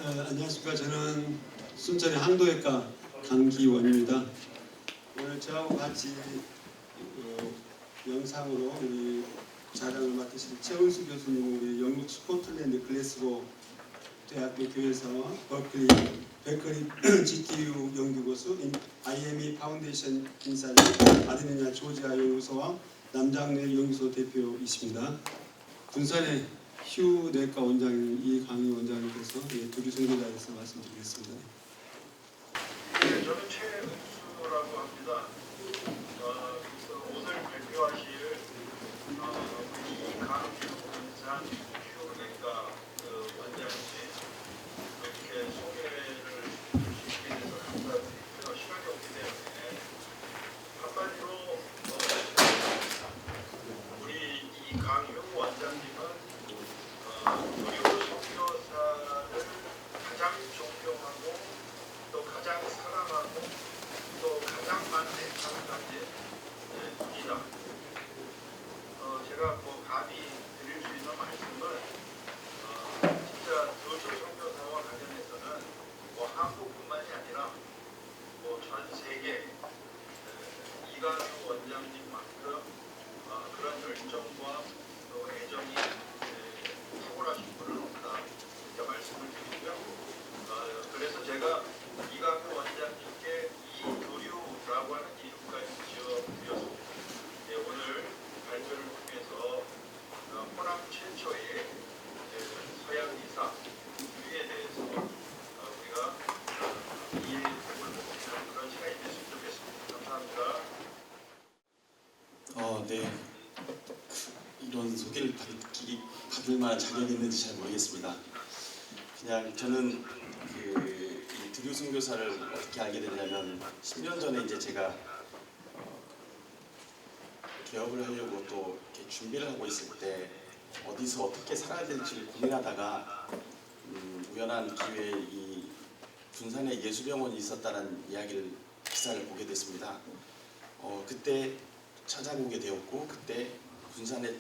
안녕하십니까. 저는 순천의 항도외과 강기원입니다. 오늘 저하고 같이 영상으로 우리 자랑을 맡으실 최은수 교수님, 우리 영국 스코틀랜드 글래스고 대학교 교회에서 베커리 GTU 연구교수, IME 파운데이션 인사를 아드니아 조지아 연구소와 남장래 연구소 대표이십니다. 군산의 휴 내과 원장님 이강희 원장님께서 두류 선교사에서 말씀드리겠습니다. 네, 저는 최은수라고 합니다. 오늘 발표하실 이강희 군산 휴 내과 원장님 이렇게 소개를 해주시게 돼서 감사드리고요. 시간이 없기 때문에 한마디로 우리 이강희 원장님은 두류 선교사를 가장 존경하고 또 가장 사랑하고 또 가장 많은 애착을 가진 분이다. 제가 감히 드릴 수 있는 말씀은 진짜 두류 선교사와 관련해서는 한국뿐만이 아니라 전 세계 이강희 원장님만큼 그런 열정과 또 애정이 탁월하신 분은 없다 이렇게 말씀을 드리고요. 그래서 제가 이강희 원장님께 이두류라고 하는 이름까지 지어드렸습니다. 오늘 발표를 통해서 호남 최초의 서양 의사 두류에 대해서 우리가 이해해보는 그런 시간이 됐으면 좋겠습니다. 감사합니다. 네. 이런 소개를 받을 만한 자격이 있는지 잘 모르겠습니다. 그냥 저는 이 두류 선교사를 어떻게 알게 됐냐면 10년 전에 이제 제가 개업을 하려고 또 이렇게 준비를 하고 있을 때 어디서 어떻게 살아야 될지를 고민하다가 우연한 기회에 이 군산에 예수병원이 있었다는 기사를 보게 됐습니다. 그때 찾아보게 되었고 그때 군산에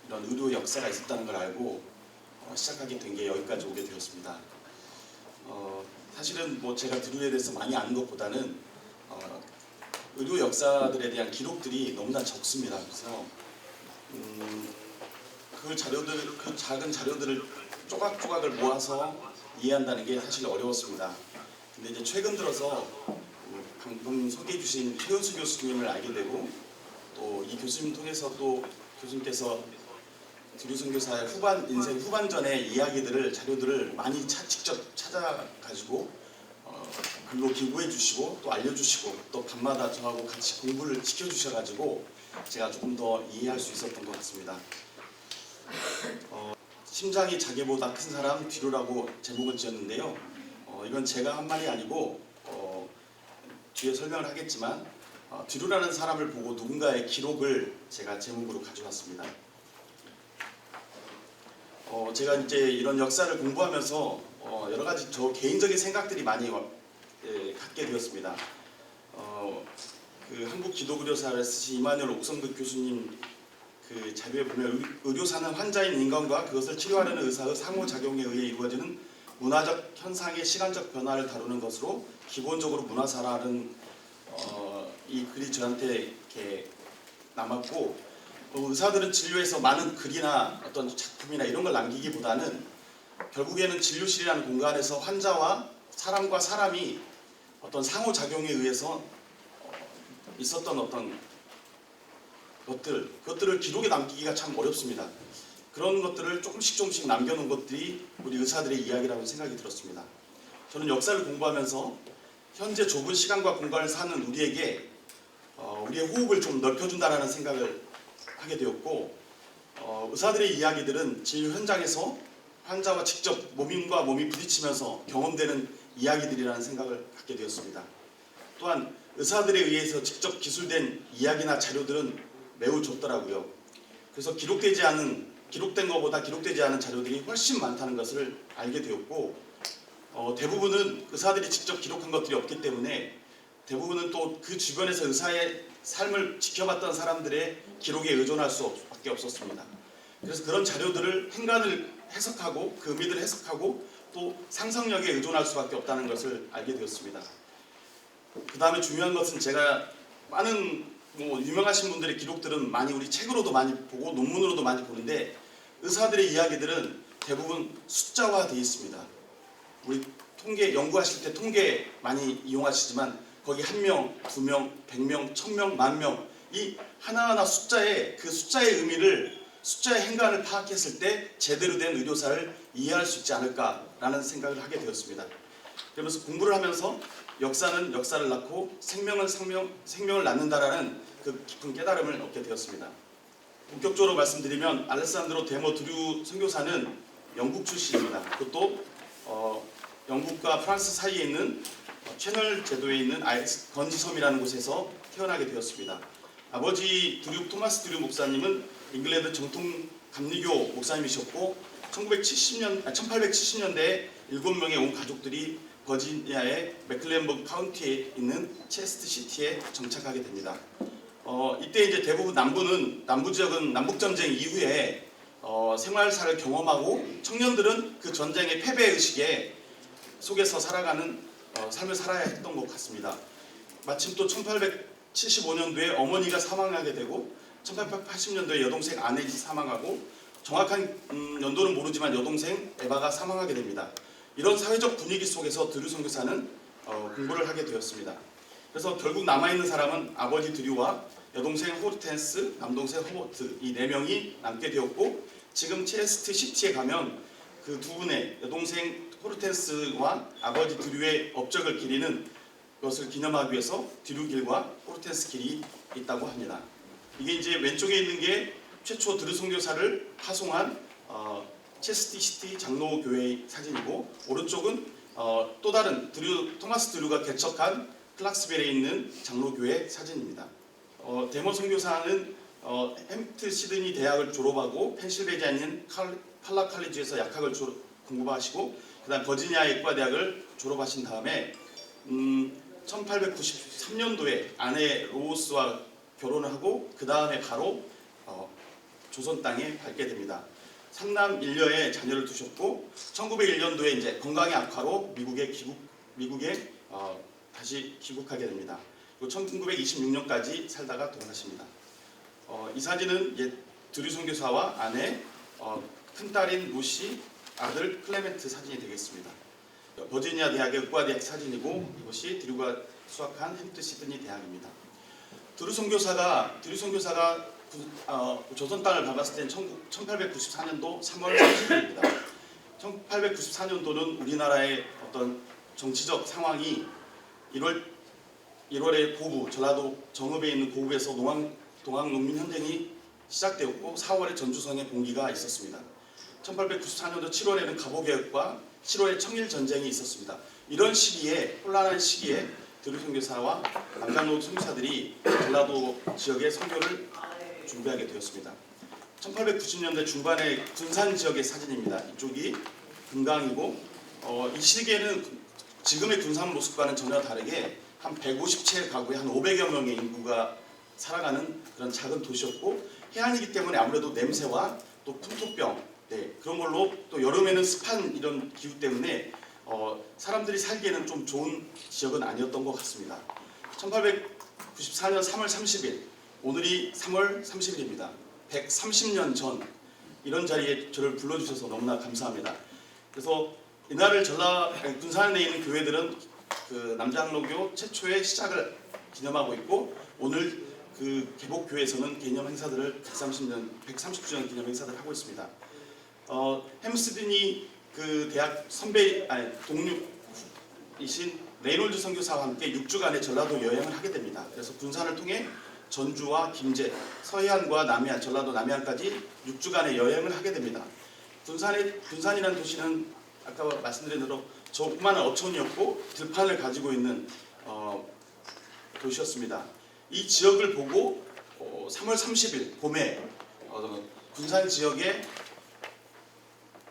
이런 의료 역사가 있었다는 걸 알고 시작하게 된 게 여기까지 오게 되었습니다. 사실은 제가 두류에 대해서 많이 아는 것보다는 의료 역사들에 대한 기록들이 너무나 적습니다. 그래서 그 작은 자료들을 조각조각을 모아서 이해한다는 게 사실 어려웠습니다. 근데 이제 최근 들어서 방금 소개해 주신 최은수 교수님을 알게 되고 또 이 교수님 통해서 또 교수님께서 두류 선교사의 인생 후반전의 자료들을 많이 직접 찾아가지고 글로 기고해 주시고 또 알려주시고 또 밤마다 저하고 같이 공부를 시켜주셔가지고 제가 조금 더 이해할 수 있었던 것 같습니다. 심장이 자기보다 큰 사람 두류라고 제목을 지었는데요. 이건 제가 한 말이 아니고 뒤에 설명을 하겠지만 두류라는 사람을 보고 누군가의 기록을 제가 제목으로 가져왔습니다. 제가 이제 이런 역사를 공부하면서 여러 가지 저 개인적인 생각들이 많이 갖게 되었습니다. 그 한국 기독의료사를 쓰신 이만열 옥성극 교수님 그 자료에 보면 의료사는 환자인 인간과 그것을 치료하려는 의사의 상호작용에 의해 이루어지는 문화적 현상의 시간적 변화를 다루는 것으로 기본적으로 문화사라는 이 글이 저한테 이렇게 남았고 의사들은 진료에서 많은 글이나 어떤 작품이나 이런 걸 남기기보다는 결국에는 진료실이라는 공간에서 환자와 사람과 사람이 어떤 상호작용에 의해서 있었던 어떤 그것들을 기록에 남기기가 참 어렵습니다. 그런 것들을 조금씩 남겨놓은 것들이 우리 의사들의 이야기라고 생각이 들었습니다. 저는 역사를 공부하면서 현재 좁은 시간과 공간을 사는 우리에게 우리의 호흡을 좀 넓혀준다는 생각을 하게 되었고 의사들의 이야기들은 진료 현장에서 환자와 직접 몸과 몸이 부딪히면서 경험되는 이야기들이라는 생각을 갖게 되었습니다. 또한 의사들에 의해서 직접 기술된 이야기나 자료들은 매우 적더라고요. 그래서 기록된 것보다 기록되지 않은 자료들이 훨씬 많다는 것을 알게 되었고 대부분은 의사들이 직접 기록한 것들이 없기 때문에 대부분은 또 그 주변에서 의사의 삶을 지켜봤던 사람들의 기록에 의존할 수밖에 없었습니다. 그래서 그런 자료들을 행간을 해석하고 그 의미들을 해석하고 또 상상력에 의존할 수밖에 없다는 것을 알게 되었습니다. 그 다음에 중요한 것은 제가 많은 유명하신 분들의 기록들은 많이 우리 책으로도 많이 보고 논문으로도 많이 보는데 의사들의 이야기들은 대부분 숫자화되어 있습니다. 우리 통계 연구하실 때 통계 많이 이용하시지만 거기 1명, 2명, 100명, 1000명, 10,000명 이 하나하나 숫자의 그 숫자의 의미를 숫자의 행간을 파악했을 때 제대로 된 의료사를 이해할 수 있지 않을까라는 생각을 하게 되었습니다. 그러면서 공부를 하면서 역사는 역사를 낳고 생명은 생명을 낳는다라는 그 깊은 깨달음을 얻게 되었습니다. 본격적으로 말씀드리면 알레산드로 데모 드류 선교사는 영국 출신입니다. 그것도 영국과 프랑스 사이에 있는 채널 제도에 있는 건지섬이라는 곳에서 태어나게 되었습니다. 아버지 토마스 드류 목사님은 잉글랜드 정통 감리교 목사님이셨고 1870년대에 7명의 온 가족들이 버지니아의 맥클렌버그 카운티에 있는 체스트 시티에 정착하게 됩니다. 이때 이제 대부분 남부 지역은 남북 전쟁 이후에 생활사를 경험하고 청년들은 그 전쟁의 패배 의식에 속에서 살아가는 삶을 살아야 했던 것 같습니다. 마침 또 1875년도에 어머니가 사망하게 되고 1880년도에 여동생 아넬이 사망하고 정확한 연도는 모르지만 여동생 에바가 사망하게 됩니다. 이런 사회적 분위기 속에서 드류 선교사는 공부를 하게 되었습니다. 그래서 결국 남아있는 사람은 아버지 드류와 여동생 호르텐스, 남동생 허버트 이 4명이 남게 되었고 지금 체스트 시티에 가면 그 두 분의 여동생 호르텐스와 아버지 드류의 업적을 기리는 것을 기념하기 위해서 드류길과 호르텐스 길이 있다고 합니다. 이게 이제 왼쪽에 있는 게 최초 드류 선교사를 파송한 체스트 시티 장로교회의 사진이고 오른쪽은 또 다른 토마스 드류가 개척한 클락스벨에 있는 장로교회 사진입니다. 데모 선교사는 햄트 시드니 대학을 졸업하고 펜실베니아에 있는 팔라 칼리지에서 약학을 공부하시고 그다음 버지니아 의과대학을 졸업하신 다음에 1893년도에 아내 로우스와 결혼을 하고 그 다음에 바로 조선 땅에 밟게 됩니다. 3남 1녀의 자녀를 두셨고 1901년도에 이제 건강의 악화로 미국에 다시 귀국하게 됩니다. 그리고 1926년까지 살다가 돌아가십니다. 이 사진은 이제 드류 선교사와 아내, 큰딸인 루시, 아들 클레멘트 사진이 되겠습니다. 버지니아 대학의 의과대학 사진이고 이것이 드류가 수학한 햄트 시드니 대학입니다. 드류 선교사가 조선 땅을 밟았을 때는 1894년도 3월 30일입니다. 1894년도는 우리나라의 어떤 정치적 상황이 1월에 고부, 전라도 정읍에 있는 고부에서 동학농민혁명이 시작되었고 4월에 전주성에 봉기가 있었습니다. 1894년도 7월에는 갑오개혁과 7월에 청일전쟁이 있었습니다. 이런 시기에 혼란한 시기에 드류 선교사와 남장로 선교사들이 전라도 지역의 선교를 준비하게 되었습니다. 1890년대 중반의 군산 지역의 사진입니다. 이쪽이 금강이고 이 시기에는 지금의 군산 모습과는 전혀 다르게 한 150채 가구에 한 500여 명의 인구가 살아가는 그런 작은 도시였고 해안이기 때문에 아무래도 냄새와 또 풍토병 그런 걸로 또 여름에는 습한 이런 기후 때문에 사람들이 살기에는 좀 좋은 지역은 아니었던 것 같습니다. 1894년 3월 30일 오늘이 3월 30일입니다. 130년 전 이런 자리에 저를 불러주셔서 너무나 감사합니다. 그래서 이날을 군산에 있는 교회들은 그 남장로교 최초의 시작을 기념하고 있고 오늘 그 개복교회에서는 개념 행사들을 130주년 기념 행사들을 하고 있습니다. 햄스드니 그 대학 동료이신 레이놀드 선교사와 함께 6주간의 전라도 여행을 하게 됩니다. 그래서 군산을 통해 전주와 김제, 서해안과 남해안, 전라도 남해안까지 6주간의 여행을 하게 됩니다. 군산이라는 도시는 아까 말씀드린 대로 조그마한 어촌이었고 들판을 가지고 있는 도시였습니다. 이 지역을 보고 3월 30일 봄에 군산 지역의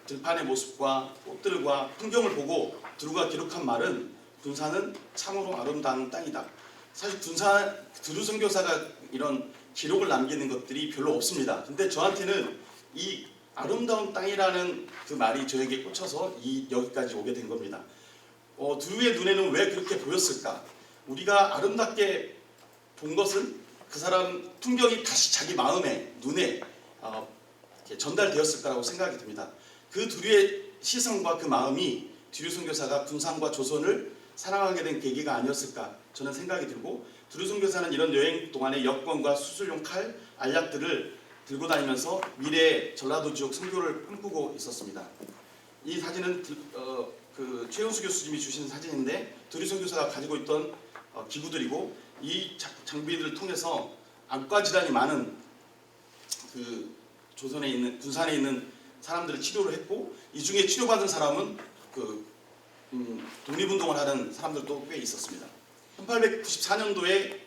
들판의 모습과 꽃들과 풍경을 보고 드류가 기록한 말은 군산은 참으로 아름다운 땅이다. 사실 드류 선교사가 이런 기록을 남기는 것들이 별로 없습니다. 근데 저한테는 이 아름다운 땅이라는 그 말이 저에게 꽂혀서 여기까지 오게 된 겁니다. 두루의 눈에는 왜 그렇게 보였을까? 우리가 아름답게 본 것은 그 사람 풍경이 다시 자기 마음에 눈에 이렇게 전달되었을 거라고 생각이 듭니다. 그 두루의 시선과 그 마음이 두루 선교사가 군산과 조선을 사랑하게 된 계기가 아니었을까 저는 생각이 들고, 두루 선교사는 이런 여행 동안에 여권과 수술용 칼, 알약들을 들고 다니면서 미래의 전라도 지역 선교를 꿈꾸고 있었습니다. 이 사진은 그 최은수 교수님이 주신 사진인데, 두루 선교사가 가지고 있던 기구들이고, 이 장비들을 통해서 안과 질환이 많은 그 조선에 있는 군산에 있는 사람들을 치료를 했고, 이 중에 치료받은 사람은 독립운동을 하는 사람들도 꽤 있었습니다. 1894년도에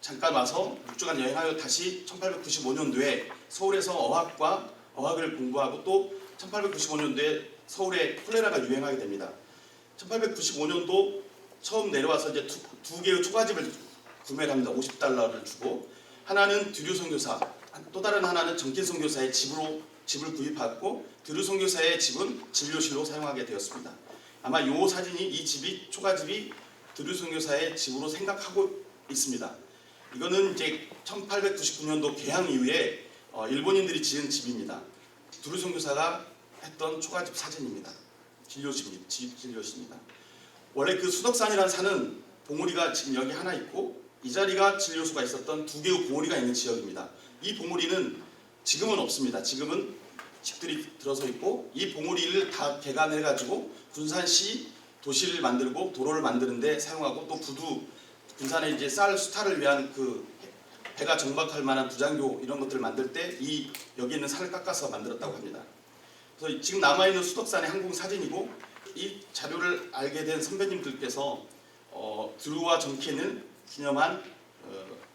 잠깐 와서 6주간 여행하여 다시 1895년도에 서울에서 어학을 공부하고, 또 1895년도에 서울에 콜레라가 유행하게 됩니다. 1895년도 처음 내려와서 이제 두 개의 초가집을 구매를 합니다. $50를 주고, 하나는 두류 선교사, 또 다른 하나는 정길 선교사의 집을 구입하고, 두류 선교사의 집은 진료실로 사용하게 되었습니다. 아마 이 사진이 이 집이 초가집이 두류 선교사의 집으로 생각하고 있습니다. 이거는 이제 1899년도 개항 이후에 일본인들이 지은 집입니다. 두류 선교사가 했던 초가집 사진입니다. 진료실입니다. 원래 그 수덕산이라는 산은 봉우리가 지금 여기 하나 있고, 이 자리가 진료소가 있었던 두 개의 봉우리가 있는 지역입니다. 이 봉우리는 지금은 없습니다. 지금은 집들이 들어서 있고, 이 봉우리를 다 개간해가지고 군산시 도시를 만들고 도로를 만드는 데 사용하고, 또 군산에 이제 쌀 수탈을 위한 그 배가 정박할 만한 부장교 이런 것들을 만들 때 여기 있는 산을 깎아서 만들었다고 합니다. 그래서 지금 남아있는 수덕산의 항공 사진이고, 이 자료를 알게 된 선배님들께서 두루와 정키는 기념한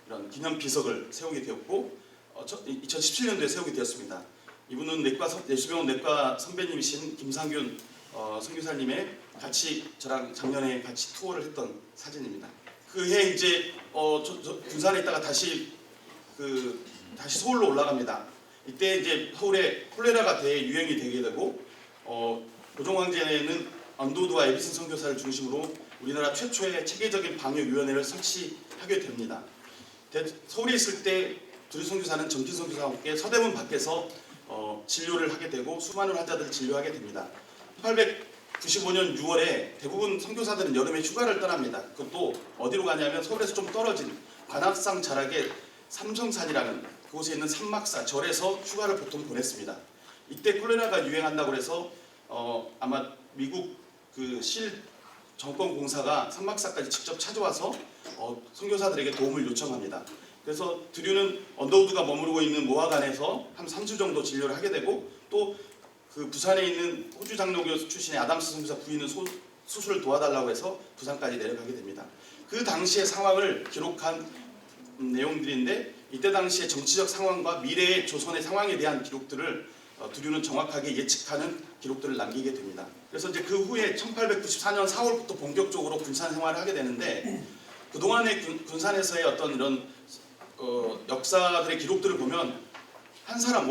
이런 기념 비석을 세우게 되었고, 2017년도에 세우게 되었습니다. 이분은 내수병원 내과 선배님이신 김상균 선교사님의 같이 저랑 작년에 같이 투어를 했던 사진입니다. 그해 이제 군산에 있다가 다시 서울로 올라갑니다. 이때 이제 서울에 콜레라가 대유행이 되게 되고, 고종 황제는 언도우드와 에비슨 선교사를 중심으로 우리나라 최초의 체계적인 방역위원회를 설치하게 됩니다. 서울에 있을 때 두류 선교사는 정길 선교사와 함께 서대문 밖에서 진료를 하게 되고, 수많은 환자들을 진료하게 됩니다. 1895년 6월에 대부분 선교사들은 여름에 휴가를 떠납니다. 그것도 어디로 가냐면 서울에서 좀 떨어진 관악산 자락의 삼성산이라는 그곳에 있는 산막사 절에서 휴가를 보통 보냈습니다. 이때 콜레라가 유행한다고 해서 아마 미국 실 정권공사가 산막사까지 직접 찾아와서 선교사들에게 도움을 요청합니다. 그래서 두류는 언더우드가 머무르고 있는 모하간에서 한 3주 정도 진료를 하게 되고, 또 그 부산에 있는 호주 장로교 출신의 아담스 선교사 부인은 수술을 도와달라고 해서 부산까지 내려가게 됩니다. 그 당시의 상황을 기록한 내용들인데, 이때 당시의 정치적 상황과 미래의 조선의 상황에 대한 기록들을 두류는 정확하게 예측하는 기록들을 남기게 됩니다. 그래서 이제 그 후에 1894년 4월부터 본격적으로 군산 생활을 하게 되는데, 그동안의 군산에서의 어떤 이런 역사들의 기록들을 보면 한 사람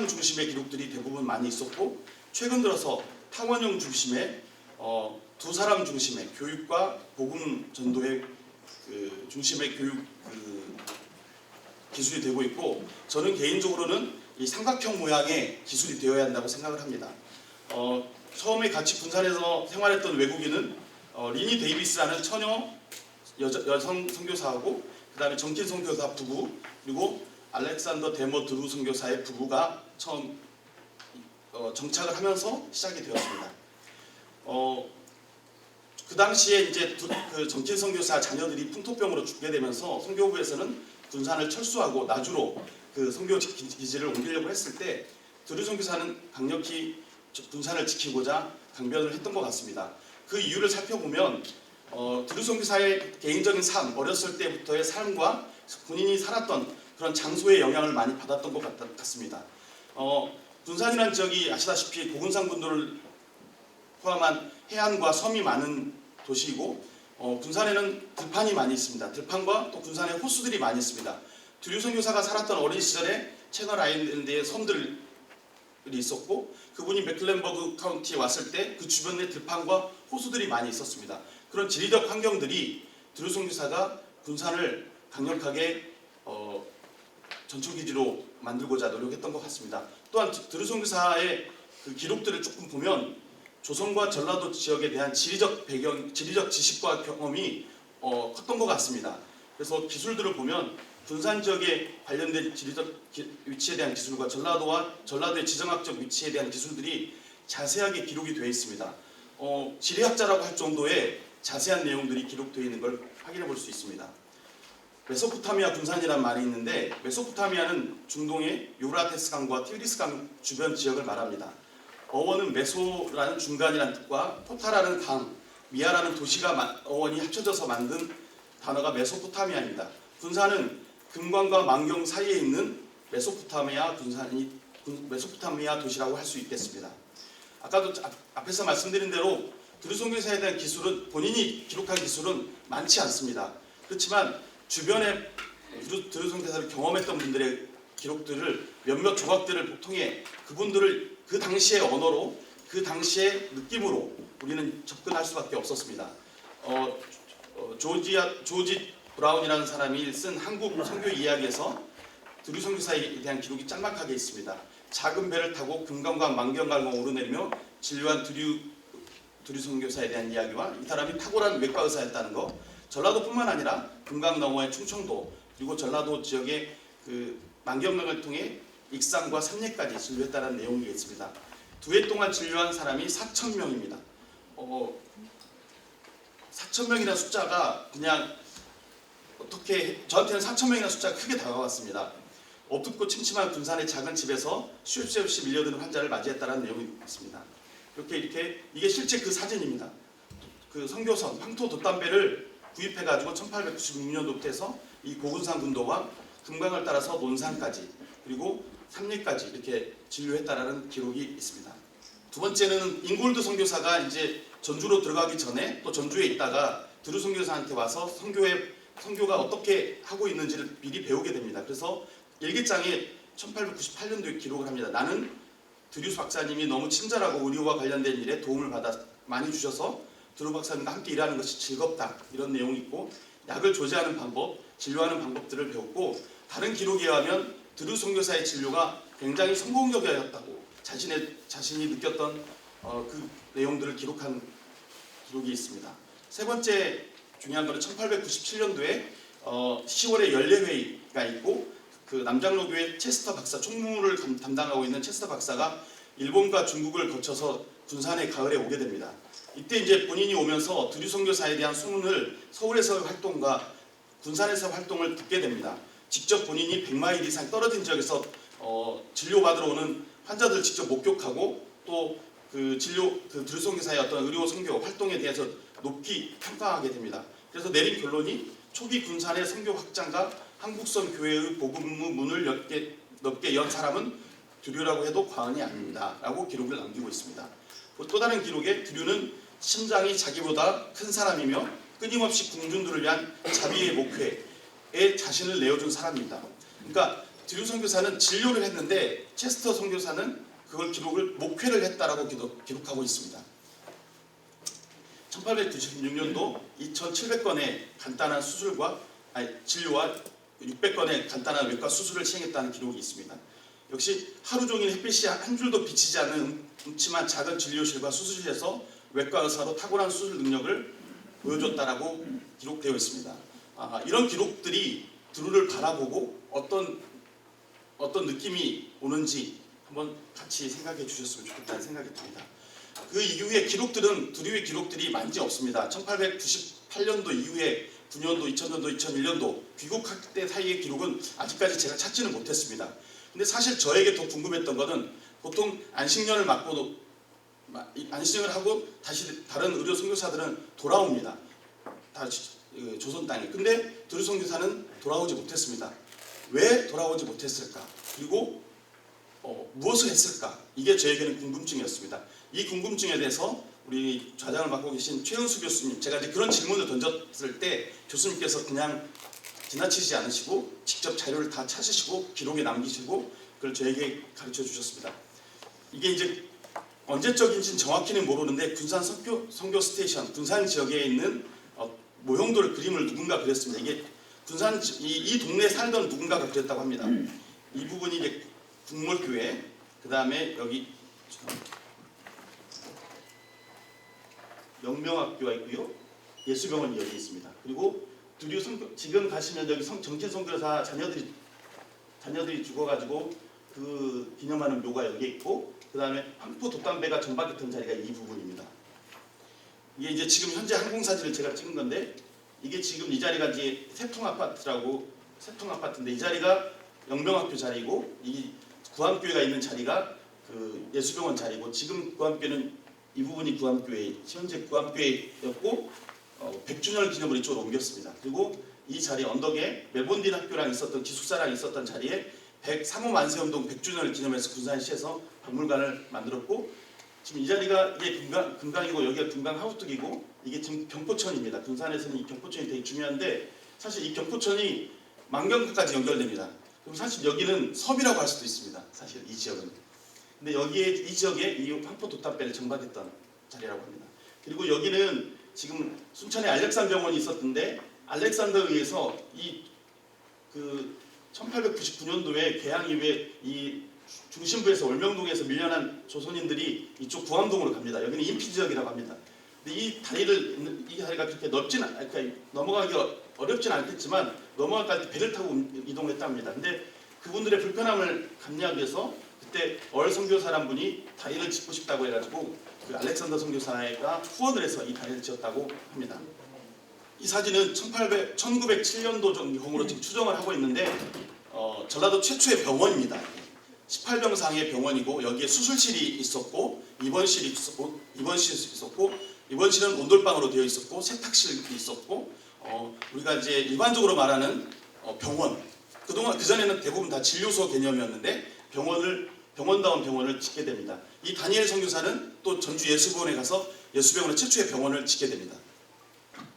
중심의 기록들이 대부분 많이 있었고, 최근 들어서 탕원형 중심의 두 사람 중심의 교육과 복음 전도의 중심의 교육 기술이 되고 있고, 저는 개인적으로는 이 삼각형 모양의 기술이 되어야 한다고 생각을 합니다. 처음에 같이 군산에서 생활했던 외국인은 리니 데이비스라는 처녀 여성 선교사하고, 그 다음에 정킨 선교사 부부, 그리고 알렉산더 데머 드루 선교사의 부부가 처음 정착을 하면서 시작이 되었습니다. 그 당시에 이제 그 정킨 선교사 자녀들이 풍토병으로 죽게 되면서 선교부에서는 군산을 철수하고 나주로 그 선교 기지를 옮기려고 했을 때, 두류 선교사는 강력히 군산을 지키고자 강변을 했던 것 같습니다. 그 이유를 살펴보면 두류 선교사의 개인적인 삶, 어렸을 때부터의 삶과 본인이 살았던 그런 장소의 영향을 많이 받았던 것 같습니다. 군산이라는 지역이 아시다시피 고군산 군도를 포함한 해안과 섬이 많은 도시이고, 군산에는 들판이 많이 있습니다. 들판과 또 군산에 호수들이 많이 있습니다. 두류 선교사가 살았던 어린 시절에 채널 아일랜드의 섬들이 있었고 그분이 메클렌버그 카운티에 왔을 때 그 주변에 들판과 호수들이 많이 있었습니다. 그런 지리적 환경들이 드류 선교사가 군산을 강력하게 전초기지로 만들고자 노력했던 것 같습니다. 또한 드류 선교사의 그 기록들을 조금 보면 조선과 전라도 지역에 대한 지리적 배경, 지리적 지식과 경험이 컸던 것 같습니다. 그래서 기술들을 보면 군산 지역에 관련된 지리적 위치에 대한 기술과 전라도의 지정학적 위치에 대한 기술들이 자세하게 기록이 되어 있습니다. 지리학자라고 할 정도의 자세한 내용들이 기록되어 있는 걸 확인해 볼 수 있습니다. 메소포타미아 군산이라는 말이 있는데 메소포타미아는 중동의 유브라테스 강과 티그리스 강 주변 지역을 말합니다. 어원은 메소라는 중간이라는 뜻과 포타라는 강, 미아라는 도시가 어원이 합쳐져서 만든 단어가 메소포타미아입니다. 군산은 금관과 만경 사이에 있는 메소포타미아 도시라고 할 수 있겠습니다. 아까도 앞에서 말씀드린 대로 드류 선교사에 대한 기술은 본인이 기록한 기술은 많지 않습니다. 그렇지만 주변에 드류 선교사를 경험했던 분들의 기록들을 몇몇 조각들을 통해 그분들을 그 당시의 언어로 그 당시의 느낌으로 우리는 접근할 수밖에 없었습니다. 조지 브라운이라는 사람이 쓴 한국 선교 이야기에서 드류 선교사에 대한 기록이 짤막하게 있습니다. 작은 배를 타고 금강과 만경강을 오르내리며 진료한 드류 선교사에 대한 이야기와 이 사람이 탁월한 외과 의사였다는 것, 전라도뿐만 아니라 금강 너머의 충청도 그리고 전라도 지역의 그 만경강을 통해 익산과 삼례까지 진료했다는 내용이 있습니다. 2해 동안 진료한 사람이 4,000명입니다. 4,000명이라는 숫자가 그냥 어떻게 저한테는 4,000명이라는 숫자가 크게 다가왔습니다. 어둡고 침침한 군산의 작은 집에서 쉴 새 없이 밀려드는 환자를 맞이했다는 내용이 있습니다. 이렇게 이게 실제 그 사진입니다. 그 선교선 황토 돛담배를 구입해가지고 1896년도부터 해서 이 고군산 군도와 금강을 따라서 논산까지 그리고 삼리까지 이렇게 진료했다라는 기록이 있습니다. 두 번째는 잉골드 선교사가 이제 전주로 들어가기 전에 또 전주에 있다가 드류 선교사한테 와서 선교가 어떻게 하고 있는지를 미리 배우게 됩니다. 그래서 일기장에 1898년도에 기록을 합니다. 나는 드류 박사님이 너무 친절하고 의료와 관련된 일에 도움을 받아 많이 주셔서 드류 박사님과 함께 일하는 것이 즐겁다 이런 내용이 있고 약을 조제하는 방법, 진료하는 방법들을 배웠고 다른 기록에 의하면 드류 선교사의 진료가 굉장히 성공적이었다고 자신이 느꼈던 그 내용들을 기록한 기록이 있습니다. 세 번째 중요한 것은 1897년도에 10월에 연례회의가 있고 그 남장로교회 체스터 박사 총무를 담당하고 있는 체스터 박사가 일본과 중국을 거쳐서 군산의 가을에 오게 됩니다. 이때 이제 본인이 오면서 드류 선교사에 대한 소문을 서울에서의 활동과 군산에서 활동을 듣게 됩니다. 직접 본인이 100마일 이상 떨어진 지역에서 진료받으러 오는 환자들 직접 목격하고 또 그 드류 선교사의 어떤 의료 선교 활동에 대해서 높이 평가하게 됩니다. 그래서 내린 결론이 초기 군산의 선교 확장과 한국선 교회의 복음의 문을 넓게 연 사람은 드류라고 해도 과언이 아닙니다. 라고 기록을 남기고 있습니다. 또 다른 기록에 드류는 심장이 자기보다 큰 사람이며 끊임없이 궁중들을 위한 자비의 목회에 자신을 내어준 사람입니다. 그러니까 드류 선교사는 진료를 했는데 체스터 선교사는 그걸 기록을 목회를 했다라고 기록하고 있습니다. 1896년도 2,700건의 간단한 진료와 600건의 간단한 외과 수술을 시행했다는 기록이 있습니다. 역시 하루 종일 햇빛이 한 줄도 비치지 않는 음침한 작은 진료실과 수술실에서 외과 의사로 탁월한 수술 능력을 보여줬다라고 기록되어 있습니다. 이런 기록들이 드류를 바라보고 어떤 느낌이 오는지 한번 같이 생각해 주셨으면 좋겠다는 생각이 듭니다. 그 이후에 드류의 기록들이 많지 없습니다. 1898년도 이후에 9년도, 2000년도, 2001년도 귀국할 때 사이의 기록은 아직까지 제가 찾지는 못했습니다. 근데 사실 저에게 더 궁금했던 것은 보통 안식년을 하고 다시 다른 의료 선교사들은 돌아옵니다. 조선 땅에. 근데 드류 선교사는 돌아오지 못했습니다. 왜 돌아오지 못했을까? 그리고 무엇을 했을까? 이게 저에게는 궁금증이었습니다. 이 궁금증에 대해서 우리 좌장을 맡고 계신 최은수 교수님, 제가 이제 그런 질문을 던졌을 때 교수님께서 그냥 지나치지 않으시고 직접 자료를 다 찾으시고 기록에 남기시고 그걸 저에게 가르쳐 주셨습니다. 이게 이제 언제적인지는 정확히는 모르는데 군산 선교 스테이션, 군산 지역에 있는 모형돌 그림을 누군가 그렸습니다. 이게 군산 이 동네에 살던 누군가가 그렸다고 합니다. 이 부분이 이제 국물교회, 그 다음에 여기 영명학교가 있고요, 예수병원이 여기 있습니다. 그리고 두류 선교, 지금 가시면 여기 정진 선교사 자녀들이 죽어가지고 그 기념하는 묘가 여기 있고, 그 다음에 황포 돛담배가 정박했던 자리가 이 부분입니다. 이게 이제 지금 현재 항공 사진을 제가 찍은 건데, 이게 지금 이 자리가 이제 세통 아파트인데 이 자리가 영명학교 자리고, 이 구암교회가 있는 자리가 그 예수병원 자리고, 지금 구암교회는 이 부분이 구암교회, 현재 구암교회였고 100주년을 기념으로 이쪽으로 옮겼습니다. 그리고 이 자리 언덕에 멜본딘 학교랑 있었던 기숙사랑 있었던 자리에 3호 만세운동 100주년을 기념해서 군산시에서 박물관을 만들었고, 지금 이 자리가 이게 금강이고 여기가 금강 하우뚝이고, 이게 지금 경포천입니다. 군산에서는 이 경포천이 되게 중요한데, 사실 이 경포천이 만경까지 연결됩니다. 그럼 사실 여기는 섬이라고 할 수도 있습니다. 사실 이 지역은. 근데 여기에 이 지역에 이 황포 돛담배를 정박했던 자리라고 합니다. 그리고 여기는 지금 순천에 알렉산더 병원이 있었던데, 알렉산더에 의해서 이 1899년도에 개항 이후에 이 중심부에서 월명동에서 밀려난 조선인들이 이쪽 구암동으로 갑니다. 여기는 인피 지역이라고 합니다. 근데 이 다리가 그렇게 그러니까 넘어가기가 어렵진 않겠지만 넘어갈 때 배를 타고 이동했답니다. 근데 그분들의 불편함을 감내하기 위해서 그때 얼 선교사란 분이 다리를 짓고 싶다고 해가지고 그 알렉산더 선교사가 후원을 해서 이 다리를 지었다고 합니다. 이 사진은 1907년도 정도로 지금 추정을 하고 있는데, 전라도 최초의 병원입니다. 18병상의 병원이고, 여기에 수술실이 있었고 입원실이 있었고, 입원실은 온돌방으로 되어 있었고 세탁실이 있었고, 우리가 이제 일반적으로 말하는 병원, 그동안 그전에는 대부분 다 진료소 개념이었는데 병원다운 병원을 짓게 됩니다. 이 다니엘 선교사는 또 전주 예수병원에 가서 예수병원의 최초의 병원을 짓게 됩니다.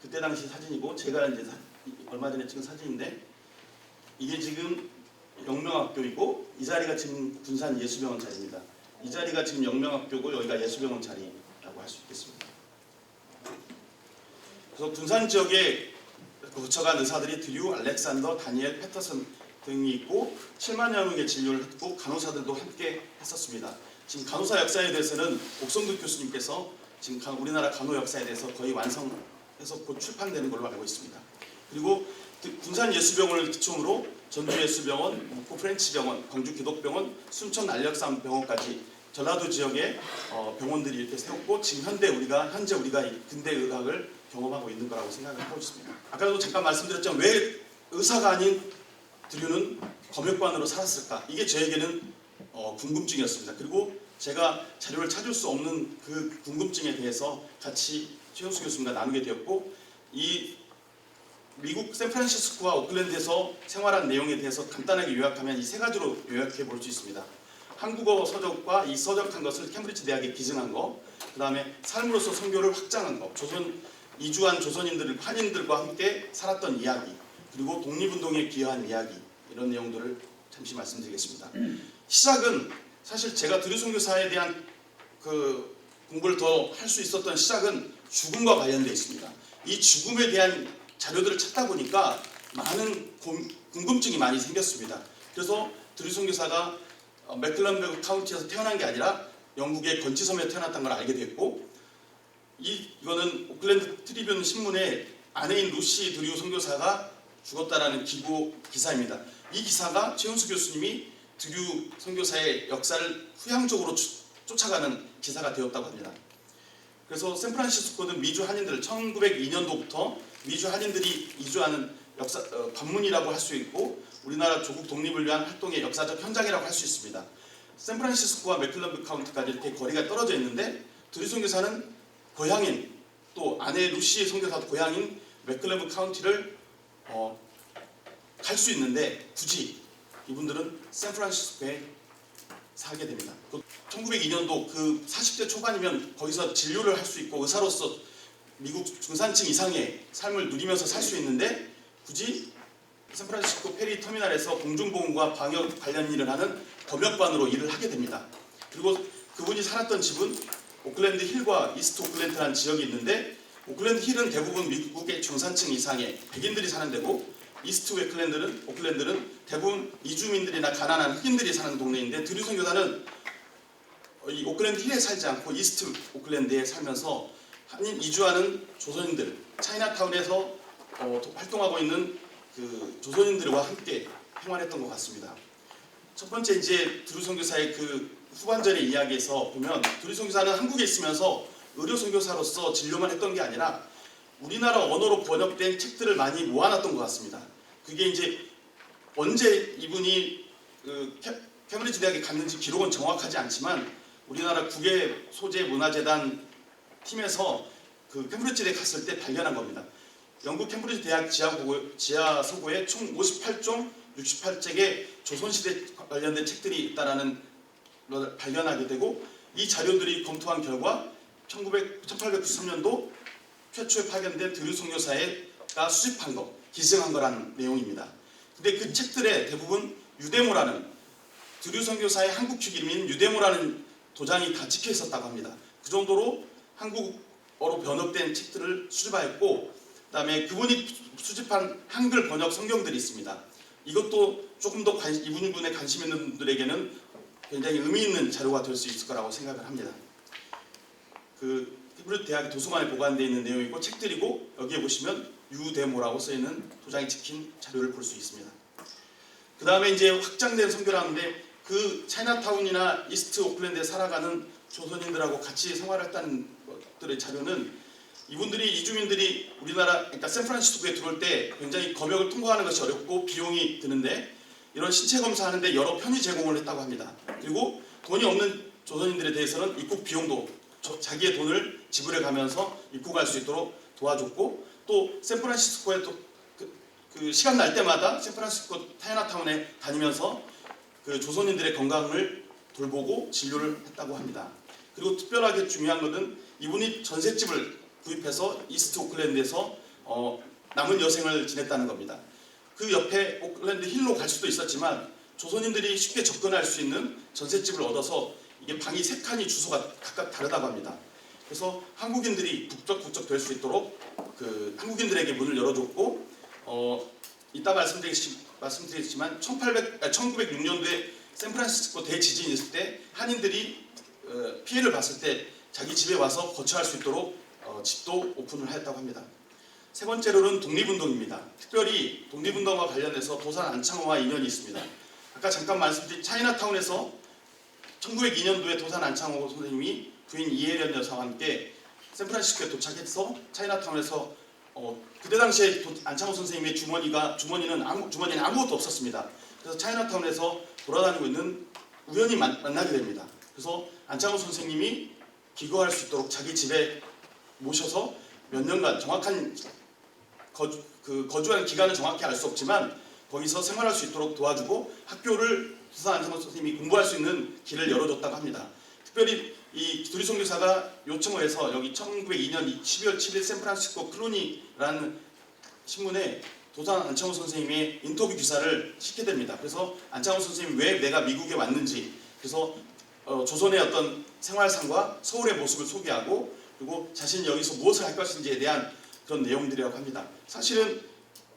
그때 당시 사진이고, 제가 이제 얼마 전에 찍은 사진인데, 이게 지금 영명학교이고 이 자리가 지금 군산 예수병원 자리입니다. 이 자리가 지금 영명학교고 여기가 예수병원 자리라고 할 수 있겠습니다. 그래서 군산 지역에 거쳐간 의사들이 드류, 알렉산더, 다니엘, 패터슨 등이 있고 7만여 명의 진료를 했고 간호사들도 함께 했었습니다. 지금 간호사 역사에 대해서는 옥성득 교수님께서 지금 우리나라 간호 역사에 대해서 거의 완성해서 곧 출판되는 걸로 알고 있습니다. 그리고 군산 예수병원을 기초로 전주 예수병원, 목포 프렌치병원, 광주 기독병원, 순천 안력산 병원까지 전라도 지역에 병원들이 이렇게 세웠고, 지금 현재 우리가 근대 의학을 경험하고 있는 거라고 생각을 하고 있습니다. 아까도 잠깐 말씀드렸지만 왜 의사가 아닌 드류는 검역관으로 살았을까? 이게 저에게는 궁금증이었습니다. 그리고 제가 자료를 찾을 수 없는 그 궁금증에 대해서 같이 최영수 교수님과 나누게 되었고, 이 미국 샌프란시스코와 오클랜드에서 생활한 내용에 대해서 간단하게 요약하면 이 세 가지로 요약해 볼 수 있습니다. 한국어 서적과 이 서적한 것을 캠브리지 대학에 기증한 거, 그 다음에 삶으로서 선교를 확장한 거, 이주한 조선인들을 한인들과 함께 살았던 이야기, 그리고 독립운동에 기여한 이야기, 이런 내용들을 잠시 말씀드리겠습니다. 시작은 사실 제가 드류 선교사에 대한 그 공부를 더 할 수 있었던 시작은 죽음과 관련되어 있습니다. 이 죽음에 대한 자료들을 찾다 보니까 많은 궁금증이 많이 생겼습니다. 그래서 드류 선교사가 맥클런버그 카운티에서 태어난 게 아니라 영국의 건치섬에 태어났다는 걸 알게 됐고, 이거는 오클랜드 트리뷴 신문에 아내인 루시 드류 선교사가 죽었다라는 기사입니다. 이 기사가 최은수 교수님이 드류 선교사의 역사를 후향적으로 쫓아가는 기사가 되었다고 합니다. 그래서 샌프란시스코는 미주 한인들 1902년도부터 미주 한인들이 이주하는 관문이라고 할 수 있고, 우리나라 조국 독립을 위한 활동의 역사적 현장이라고 할 수 있습니다. 샌프란시스코와 맥클런버그 카운티까지 이렇게 거리가 떨어져 있는데, 드류 선교사는 고향인, 또 아내 루시 선교사도 고향인 맥클런버그 카운티를 갈 수 있는데 굳이 이분들은 샌프란시스코에 살게 됩니다. 1902년도 그 40대 초반이면 거기서 진료를 할 수 있고 의사로서 미국 중산층 이상의 삶을 누리면서 살 수 있는데 굳이 샌프란시스코 페리 터미널에서 공중보건과 방역 관련 일을 하는 검역관으로 일을 하게 됩니다. 그리고 그분이 살았던 집은 오클랜드 힐과 이스트 오클랜드라는 지역이 있는데, 오클랜드 힐은 대부분 미국의 중산층 이상의 백인들이 사는 데고, 이스트 오클랜드는 대부분 이주민들이나 가난한 흑인들이 사는 동네인데, 드류 선교사는 이 오클랜드 힐에 살지 않고 이스트 오클랜드에 살면서 이주하는 조선인들, 차이나타운에서 활동하고 있는 그 조선인들과 함께 생활했던 것 같습니다. 첫 번째 이제 드류 선교사의 그 후반전의 이야기에서 보면, 드류 선교사는 한국에 있으면서 의료 선교사로서 진료만 했던 게 아니라 우리나라 언어로 번역된 책들을 많이 모아놨던 것 같습니다. 그게 이제 언제 이분이 그 케임브리지 대학에 갔는지 기록은 정확하지 않지만, 우리나라 국외 소재 문화재단 팀에서 그 케임브리지 대에 갔을 때 발견한 겁니다. 영국 케임브리지 대학 지하 서고에 총 58종 68책의 조선시대 관련된 책들이 있다라는 걸 발견하게 되고, 이 자료들이 검토한 결과 1893년도 최초에 파견된 드류 선교사가 수집한 거, 기증한 거라는 내용입니다. 근데 그 책들에 대부분 유대모라는, 드류 선교사의 한국식 이름인 유대모라는 도장이 다 찍혀 있었다고 합니다. 그 정도로 한국어로 번역된 책들을 수집하였고, 그다음에 그분이 수집한 한글 번역 성경들이 있습니다. 이것도 조금 더 이분에 관심 있는 분들에게는 굉장히 의미 있는 자료가 될 수 있을 거라고 생각을 합니다. 그 케임브리지 대학 도서관에 보관되어 있는 내용이고 책들이고, 여기에 보시면 유대모라고 써있는 도장이 찍힌 자료를 볼 수 있습니다. 그 다음에 이제 확장된 선교라는데, 그 차이나타운이나 이스트 오클랜드에 살아가는 조선인들하고 같이 생활했다는 것들의 자료는, 이분들이 이주민들이 우리나라, 그러니까 샌프란시스코에 들어올 때 굉장히 검역을 통과하는 것이 어렵고 비용이 드는데, 이런 신체 검사하는데 여러 편의 제공을 했다고 합니다. 그리고 돈이 없는 조선인들에 대해서는 입국 비용도 자기의 돈을 지불해 가면서 입국할 수 있도록 도와줬고, 또 샌프란시스코에 또 그 시간 날 때마다 샌프란시스코 차이나타운에 다니면서 그 조선인들의 건강을 돌보고 진료를 했다고 합니다. 그리고 특별하게 중요한 것은 이분이 전셋집을 구입해서 이스트 오클랜드에서 남은 여생을 지냈다는 겁니다. 그 옆에 오클랜드 힐로 갈 수도 있었지만, 조선인들이 쉽게 접근할 수 있는 전셋집을 얻어서, 이게 방이 3칸이 주소가 각각 다르다고 합니다. 그래서 한국인들이 북적북적 될 수 있도록 그 한국인들에게 문을 열어줬고, 이따 말씀드리겠지만 1906년도에 샌프란시스코 대지진이 있을 때 한인들이 피해를 봤을 때 자기 집에 와서 거처할 수 있도록 집도 오픈을 했다고 합니다. 세 번째로는 독립운동입니다. 특별히 독립운동과 관련해서 도산 안창호와 인연이 있습니다. 아까 잠깐 말씀드린 차이나타운에서 1902년도에 도산 안창호 선생님이 부인 이혜련 여사와 함께 샌프란시스코에 도착해서 차이나타운에서 그때 당시에 안창호 선생님의 주머니는 아무것도 없었습니다. 그래서 차이나타운에서 돌아다니고 있는 우연히 만나게 됩니다. 그래서 안창호 선생님이 기거할 수 있도록 자기 집에 모셔서 몇 년간 정확한 거주하는 기간은 정확히 알 수 없지만 거기서 생활할 수 있도록 도와주고, 학교를 도산 안창호 선생님이 공부할 수 있는 길을 열어줬다고 합니다. 특별히 이 드류 선교사가 요청을 해서 여기 1902년 12월 7일 샌프란시스코 클로니라는 신문에 도산 안창호 선생님의 인터뷰 기사를 싣게 됩니다. 그래서 안창호 선생님이 왜 내가 미국에 왔는지, 그래서 조선의 어떤 생활상과 서울의 모습을 소개하고, 그리고 자신이 여기서 무엇을 할 것인지에 대한 그런 내용들이라고 합니다. 사실은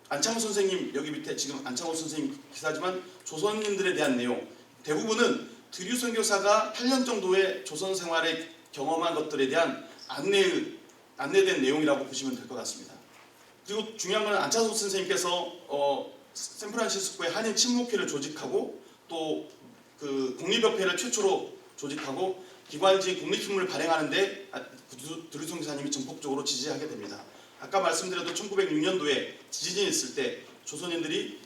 안창호 선생님, 여기 밑에 지금 안창호 선생님 기사지만 조선인들에 대한 내용, 대부분은 드류 선교사가 8년 정도의 조선 생활에 경험한 것들에 대한 안내된 내용이라고 보시면 될 것 같습니다. 그리고 중요한 건 안창호 선생님께서 샌프란시스코의 한인 친목회를 조직하고, 또 그 공립협회를 최초로 조직하고 기관지 공립신문을 발행하는데 드류 선교사님이 전폭적으로 지지하게 됩니다. 아까 말씀드렸던 1906년도에 지진이 있을 때 조선인들이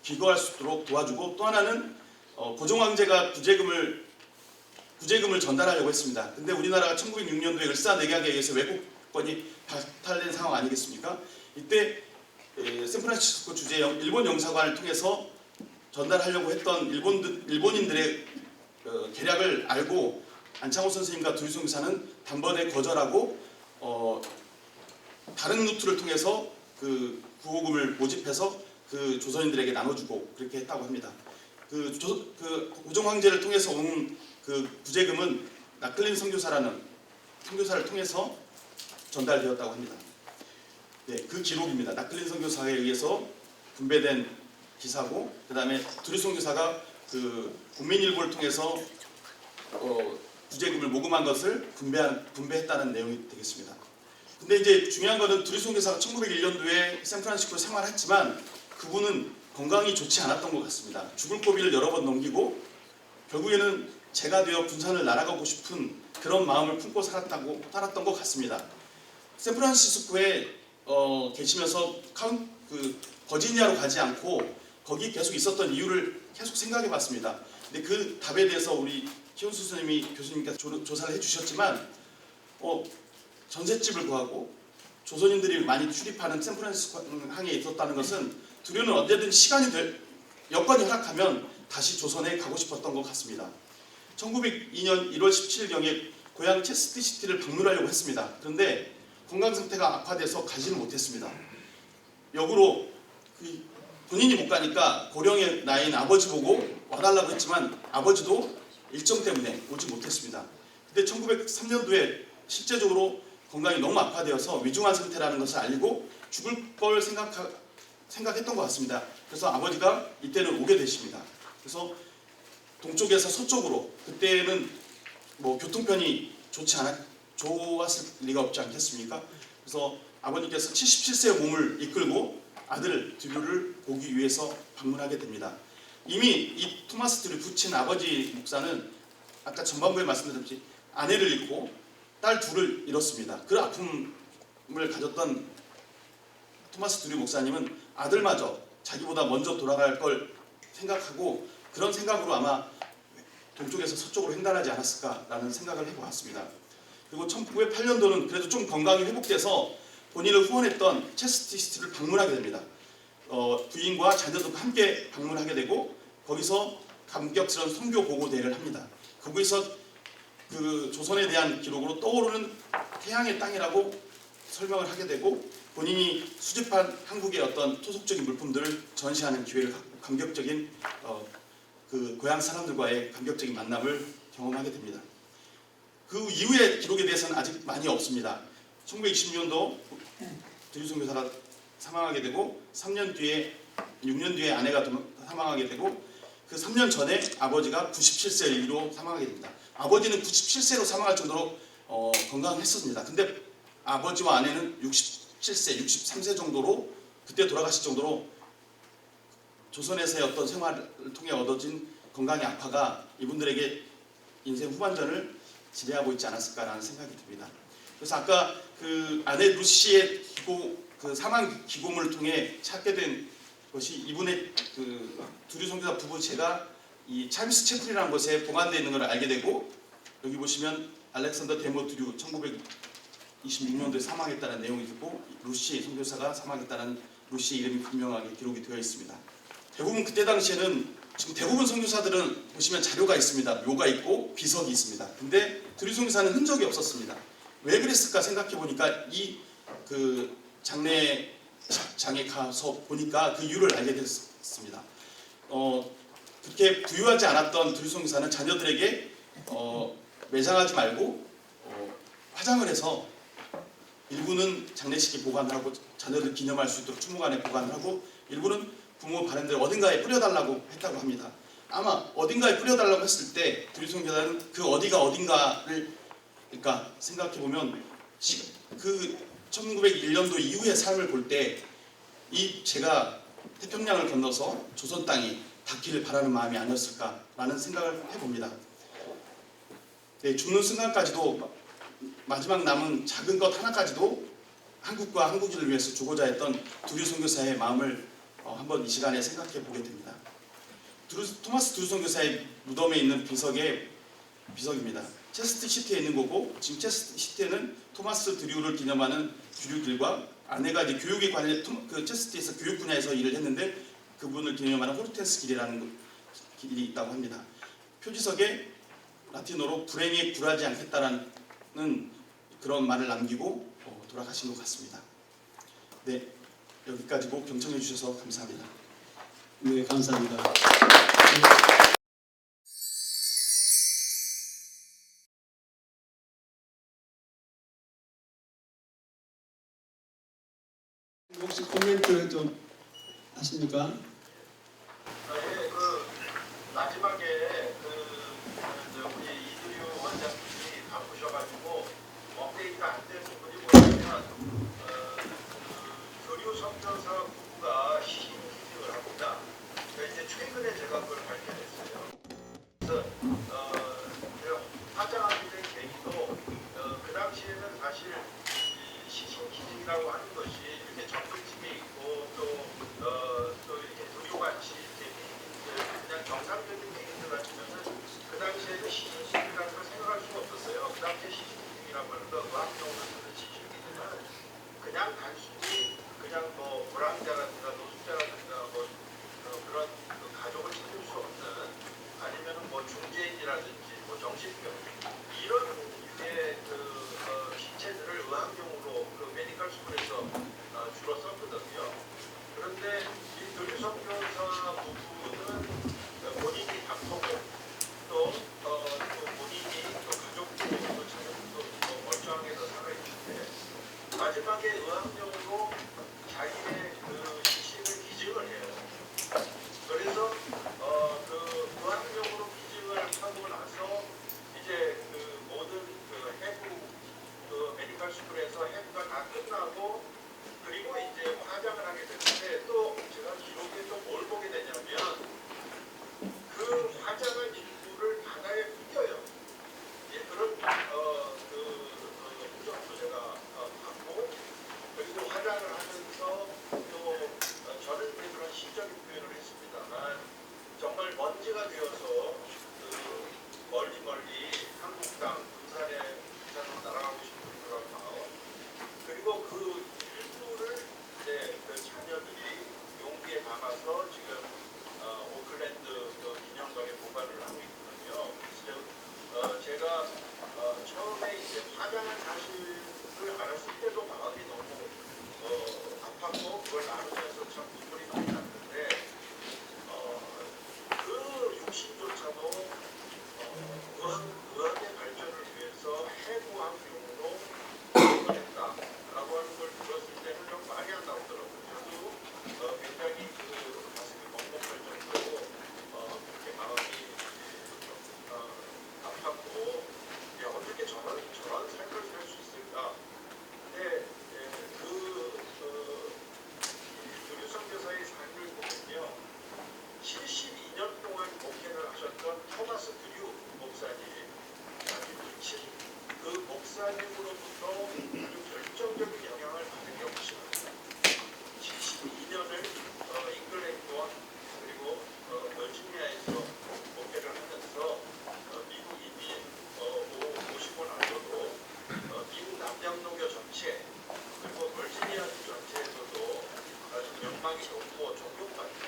기거할 수 있도록 도와주고, 또 하나는 고종황제가 구제금을 전달하려고 했습니다. 근데 우리나라가 1906년도에 을사늑약에 의해서 외국권이 박탈된 상황 아니겠습니까? 이때 샌프란시스코 주재 일본 영사관을 통해서 전달하려고 했던 일본인들의 계략을 알고 안창호 선생님과 드류 선교사는 단번에 거절하고 다른 루트를 통해서 그 구호금을 모집해서 그 조선인들에게 나눠주고 그렇게 했다고 합니다. 그 고종 황제를 통해서 온 그 구제금은 나클린 선교사라는 선교사를 통해서 전달되었다고 합니다. 네, 그 기록입니다. 나클린 선교사에 의해서 분배된 기사고, 그 다음에 두류 선교사가 그 국민일보를 통해서 구제금을 모금한 것을 분배했다는 내용이 되겠습니다. 근데 이제 중요한 것은 두류 선교사가 1901년도에 샌프란시스코에 생활했지만 그분은 건강이 좋지 않았던 것 같습니다. 죽을 고비를 여러 번 넘기고 결국에는 제가 되어 군산을 날아가고 싶은 그런 마음을 품고 살았던 것 같습니다. 샌프란시스코에 계시면서 버지니아로 가지 않고 거기 계속 있었던 이유를 계속 생각해봤습니다. 근데 그 답에 대해서 우리 키온수 교수님께서 조사를 해주셨지만 전셋집을 구하고 조선인들이 많이 출입하는 샌프란시스코 항에 있었다는 것은 두류는 언제든 여건이 허락하면 다시 조선에 가고 싶었던 것 같습니다. 1902년 1월 17일경에 고향 체스트시티를 방문하려고 했습니다. 그런데 건강 상태가 악화돼서 가지는 못했습니다. 역으로 본인이 못 가니까 고령의 나이인 아버지 보고 와달라고 했지만 아버지도 일정 때문에 오지 못했습니다. 근데 1903년도에 실제적으로 건강이 너무 악화되어서 위중한 상태라는 것을 알고 죽을 걸 생각했던 것 같습니다. 그래서 아버지가 이때는 오게 되십니다. 그래서 동쪽에서 서쪽으로, 그때는 뭐 교통편이 좋았을 리가 없지 않겠습니까? 그래서 아버님께서 77세의 몸을 이끌고 아들 두류를 보기 위해서 방문하게 됩니다. 이미 이 토마스 두류 부친 아버지 목사는 아까 전반부에 말씀드렸듯이 아내를 잃고 딸 둘을 잃었습니다. 그 아픔을 가졌던 토마스 두류 목사님은 아들마저 자기보다 먼저 돌아갈 걸 생각하고 그런 생각으로 아마 동쪽에서 서쪽으로 횡단하지 않았을까라는 생각을 해보았습니다. 그리고 1908년도는 그래도 좀 건강이 회복돼서 본인을 후원했던 체스트시티를 방문하게 됩니다. 부인과 자녀들과 함께 방문하게 되고 거기서 감격스러운 선교 보고 대회를 합니다. 거기서 그 조선에 대한 기록으로 떠오르는 태양의 땅이라고 설명을 하게 되고 본인이 수집한 한국의 어떤 토속적인 물품들을 전시하는 기회를 갖고 감격적인 그 고향 사람들과의 감격적인 만남을 경험하게 됩니다. 그 이후의 기록에 대해서는 아직 많이 없습니다. 1926년도 두류선 교사가 사망하게 되고 6년 뒤에 아내가 사망하게 되고 그 3년 전에 아버지가 97세로 사망하게 됩니다. 아버지는 97세로 사망할 정도로 건강했었습니다. 근데 아버지와 아내는 67세, 63세 정도로 그때 돌아가실 정도로 조선에서의 어떤 생활을 통해 얻어진 건강의 악화가 이분들에게 인생 후반전을 지배하고 있지 않았을까라는 생각이 듭니다. 그래서 아까 그 아내 루시의 그 사망 기고문을 통해 찾게 된 것이 이분의 그 두류 선교사 부부 제가 이 차임스 채플이라는 곳에 보관되어 있는 것을 알게 되고 여기 보시면 알렉산더 데모 두류 1926년도에 사망했다는 내용이 있고 루시 선교사가 사망했다는 루시의 이름이 분명하게 기록이 되어 있습니다. 대부분 그때 당시에는 지금 대부분 선교사들은 보시면 자료가 있습니다. 묘가 있고 비석이 있습니다. 근데 두류 선교사는 흔적이 없었습니다. 왜 그랬을까 생각해 보니까 이 그 장례장에 가서 보니까 그 이유를 알게 됐습니다. 그렇게 부유하지 않았던 두류 선교사는 자녀들에게 매장하지 말고 화장을 해서 일부는 장례식에 보관을 하고 자녀들 기념할 수 있도록 추모관에 보관을 하고 일부는 부모 바람대로 어딘가에 뿌려달라고 했다고 합니다. 아마 어딘가에 뿌려달라고 했을 때 두류 선교사는 그 어디가 어딘가를 그러니까 생각해 보면 그 1901년도 이후의 삶을 볼 때 이 제가 태평양을 건너서 조선 땅이 닿기를 바라는 마음이 아니었을까라는 생각을 해봅니다. 네, 죽는 순간까지도 마지막 남은 작은 것 하나까지도 한국과 한국인을 위해서 주고자 했던 두류 선교사의 마음을 한번 이 시간에 생각해 보게 됩니다. 토마스 두류 선교사의 무덤에 있는 비석입니다. 체스트시티에 있는 거고 지금 체스트시티에는 토마스 두류를 기념하는 두류길과 아내가 이제 교육에 관련 그 체스트에서 교육 분야에서 일을 했는데 그분을 기념하는 호르텐스 길이라는 길이 있다고 합니다. 표지석에 라틴어로 불행에 굴하지 않겠다라는 그런 말을 남기고 돌아가신 것 같습니다. 네, 여기까지고 경청해 주셔서 감사합니다. 네, 감사합니다. 혹시 코멘트 좀 하십니까? 예, 마지막에 우리 이두류 원장님이 바쁘셔가지고 업데이트 안 된 부분이 뭐냐면 교류 선교사 부부가 시신기증을 합니다. 그러니까 이제 최근에 제가 그걸 발견했어요. 그래서 화장하게 된 계기도 그 당시에는 사실 시신기증이라고 하는 것이 이렇게 전문집에 있고 또 이렇게 의료같이 그냥 정상적인 개인들 같으면은 그 당시에는 시신기증이라는 걸 생각할 수가 없었어요. 그 당시에 시신기증이라고 하는 거 의학용어로 쓰는 시신기증은 그냥 단순히 그냥 뭐 불황자라든가 노숙자라든가 뭐 그런 가족을 찾을 수 없는 아니면은 뭐 중재인이라든지 뭐 정신병 이런 유의 신체들을 의학용으로 메디컬 스쿨에서 주로 썼거든요. 그런데 이 교류선교사 부부는 본인이 다투고 또 본인이 또 가족들도 자녀들도 멀쩡하게 살아있는데 마지막에 의학용으로 자기의 시신을 기증을 해요. 그래서 의학용으로 기증을 하고 나서 이제 모든 해부 메디컬 스쿨에서 해부가 다 끝나고 그리고 이제 화장을 하게 되는데 또 제가 기록에 또 뭘 보게 되냐면 그 화장한 일부를 바다에 뿌려요. 예, 그런 흔적도 제가 봤고 그리고 화장을 하면서 또 저는 이제 그런 시적인 표현을 했습니다만 정말 먼지가 되어서 멀리 한국 땅 부산으로 날아가고 싶은 그런 마음 그리고 그 일부를 이제 그 자녀들이 용기에 담아서 지금 오클랜드 기념관에 보관을 하고 있거든요. 그래서 제가 처음에 이제 화장한 사실을 알았을 때도 마음이 너무 아팠고 그걸 나누면서 참 눈물이 많이 났는데 그 육신조차도 의학의 발전을 위해서 해부학용으로 발전했다라고 하는 걸 들었을 때는 좀 말이 안 나오더라고요. 저도 굉장히 가슴이 먹먹할 정도로 그렇게 마음이 좀 아팠고 어떻게 저런 삶을 살 수 있을까? 근데 교류선교사의 삶을 보면요. 72년 동안 목회를 하셨던 토마스 드류 목사님, 그 목사님으로부터 아주 결정적인 영향을 받은 게 혹시합니다. 72년을 잉글랜드와 그리고 버지니아에서 목회를 하면서 미국 이민 오시고 나서도 미국 남양노교 전체 그리고 버지니아주 전체에서도 아주 명망이 높고 존경받는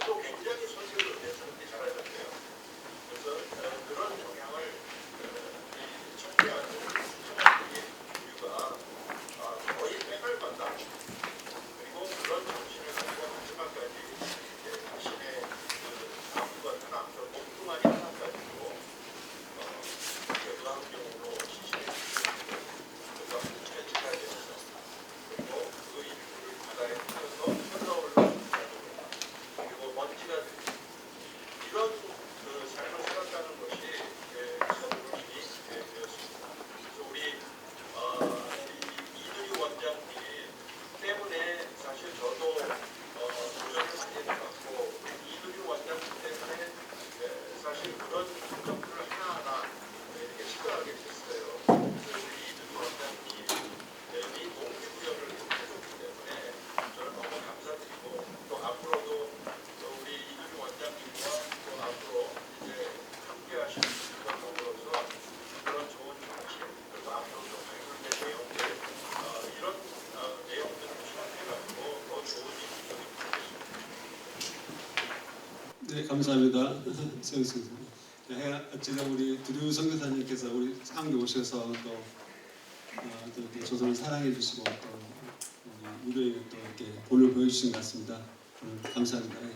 또 굉장히 선교를 은혜스럽게 잘하셨대요. 그래서 그런 영향을 청취하는 이유가 거의 빼갈만다. 그리고 그런 정신을 가지고 마지막까지 자신의 남과 하나, 몸뚱아리 하나 가지고 의학용으로 시신을 그래서 한치까지 해서 그리고 그 일부를 바다에 뿌려서 현러울로 그리고 먼지가 이런 삶을 살았다는 것이 큰 힘이 되었습니다. 그래서 우리 이두류 원장님 때문에 사실 저도 도전을 많이 해봤고 이두류 원장님 때문에 사실 그런 흔적들을 하나하나 이렇게 시도하게 됐어요. 그래서 우리 이두류 원장님이 동기부여를 해줬기 때문에 저는 너무 감사드리고 또 앞으로도 우리 이두류 원장님과 또 앞으로 이제 함께 하시는 분들과 더불어서 그런 좋은 정치 그리고 앞으로도 발굴될 내용들 이런 내용들을 취합해가지고 더 좋은 일이 되겠습니다. 네, 감사합니다. 제가 우리 두류 선교사님께서 우리 상에 오셔서 또 또 이렇게 조선을 사랑해 주시고 또 우리 또 이렇게 본을 보여주신 것 같습니다. 감사합니다. 예.